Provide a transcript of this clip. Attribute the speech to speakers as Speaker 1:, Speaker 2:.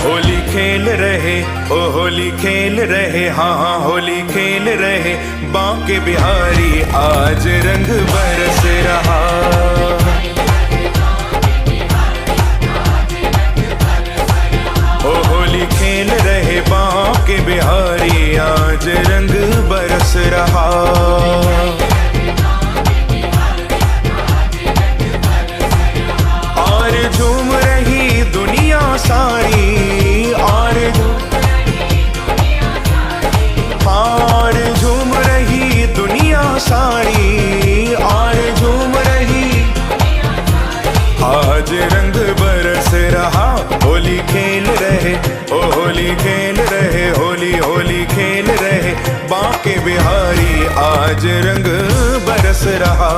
Speaker 1: होली खेल रहे, ओ होली खेल रहे, हाँ हाँ होली खेल रहे बांके बिहारी, आज रंग बरस रहा। ओ होली खेल रहे बांके बिहारी, आज रंग बरस रहा। और झूम रही दुनिया सारी, और झूम रही दुनिया सारी, और झूम रही, आज रंग बरस रहा। होली खेल रहे, ओ होली खेल रहे, होली होली खेल रहे बांके बिहारी, आज रंग बरस रहा।